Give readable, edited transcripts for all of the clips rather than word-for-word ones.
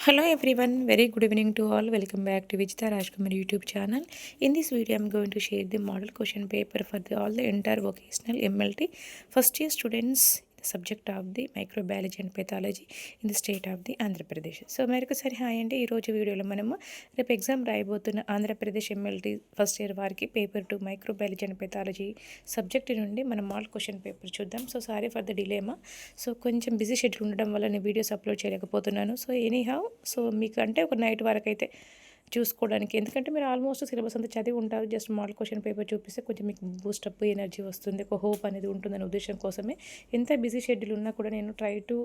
Hello everyone, very good evening to all. Welcome back to Vijita Rajkumar YouTube channel. In this video, I am going to share the model question paper for all the entire vocational MLT first year students. The subject of the microbiology and pathology in the state of the Andhra Pradesh. So మరొకసారి hi అండి. ఈరోజు వీడియోలో మనము రేపు exam రాయబోతున్న Andhra Pradesh MLT first year వారికి paper 2 microbiology and pathology subject నుండి మనం మోడల్ క్వశ్చన్ పేపర్ చూద్దాం. So sorry for the dilemma. So కొంచెం బిజీ షెడ్యూల్ ఉండడం వల్ల నేను వీడియోస్ అప్లోడ్ చేయలేకపోతున్నాను. సో ఎనీహౌ సో మీకు అంటే ఒక నైట్ వరకు అయితే చూసుకోవడానికి, ఎందుకంటే మీరు ఆల్మోస్ట్ సిలబస్ అంతా చదివి ఉంటారు. జస్ట్ మోడల్ క్వశ్చన్ పేపర్ చూపిస్తే కొంచెం మీకు బూస్టప్ ఎనర్జీ వస్తుంది, ఒక హోప్ అనేది ఉంటుందనే ఉద్దేశం కోసమే ఎంత బిజీ షెడ్యూల్ ఉన్నా కూడా నేను try to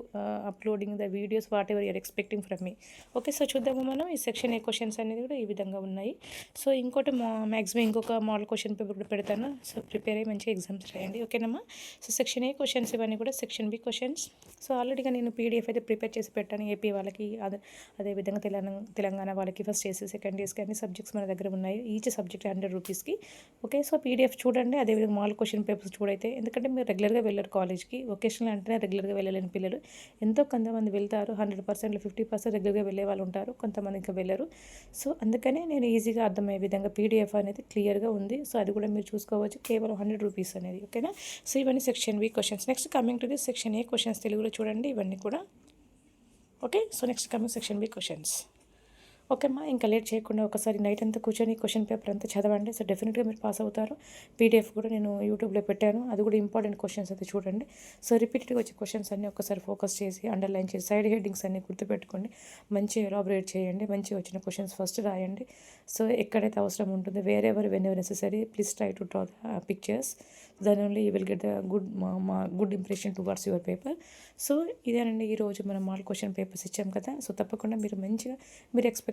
uploading the videos whatever you're expecting from మీ. ఓకే, సో చూద్దాము మనం ఈ సెక్షన్ ఏ క్వశ్చన్స్ అనేది కూడా ఈ విధంగా ఉన్నాయి. సో ఇంకోటి మ్యాక్సిమం ఇంకొక మోడల్ క్వశ్చన్ పేపర్ కూడా పెడతాను. సో ప్రిపేర్ అయ్యి మంచిగా ఎగ్జామ్స్ రాయండి, ఓకేనమ్మా. సో సెక్షన్ ఏ క్వశ్చన్స్ ఇవన్నీ కూడా సెక్షన్ బి క్వశ్చన్స్. సో ఆల్రెడీగా నేను పీడిఎఫ్ అయితే ప్రిపేర్ చేసి పెట్టాను ఏపీ వాళ్ళకి, అదేవిధంగా తెలంగాణ వాళ్ళకి ఫస్ట్ ఇయర్స్ సెకండ్ ఇయర్స్కి అన్ని సబ్జెక్ట్స్ మన దగ్గర ఉన్నాయి. ఈచ్ సబ్జెక్ట్ 100 రూపీస్కి. ఓకే, సో పీడిఎఫ్ చూడండి, అదేవిధంగా మోడల్ క్వశ్చన్ పేపర్స్ చూడైతే, ఎందుకంటే మీరు రెగ్యులర్గా వెళ్ళరు కాలేజ్కి. వొకేషనల్ అంటేనే రెగ్యులర్గా వెళ్ళలేని పిల్లలు ఎంతో కొంతమంది వెళ్తారు. 100%లో 50% రెగ్యులర్గా వెళ్ళే వాళ్ళు ఉంటారు, కొంతమంది ఇంకా వెళ్ళరు. సో అందుకనే నేను ఈజీగా అర్థమయ్యే విధంగా పీడిఎఫ్ అనేది క్లియర్గా ఉంది. సో అది కూడా మీరు చూసుకోవచ్చు, కేవలం 100 రూపీస్ అనేది, ఓకేనా. సో ఇవన్నీ section B questions. Next coming to the section A questions తెలుగులో చూడండి ఇవన్నీ కూడా. Okay, so next coming section B questions. Okay అమ్మా, ఇంకా లేట్ చేయకుండా ఒకసారి నైట్ అంతా కూర్చొని క్వశ్చన్ పేపర్ అంతా చదవండి. సో డెఫినెట్గా మీరు పాస్ అవుతారు. పీడిఎఫ్ కూడా నేను యూట్యూబ్లో పెట్టాను, అది కూడా ఇంపార్టెంట్ క్వశ్చన్స్ అయితే చూడండి. సో రిపీటెడ్గా వచ్చే క్వశ్చన్స్ అన్నీ ఒకసారి ఫోకస్ చేసి అండర్లైన్ చేసి సైడ్ హెడ్డింగ్స్ అన్నీ గుర్తుపెట్టుకోండి, మంచిగా ఎలాబరేట్ చేయండి, మంచిగా వచ్చిన క్వశ్చన్స్ ఫస్ట్ రాయండి. సో ఎక్కడైతే అవసరం ఉంటుంది whenever necessary please try to draw the pictures, then only you will get the good impression towards your paper. So ఇదేనండి ఈరోజు మనం మోడల్ క్వశ్చన్ పేపర్స్ ఇచ్చాం కదా. సో తప్పకుండా మీరు మంచిగా మీరు ఎక్స్పెక్ట్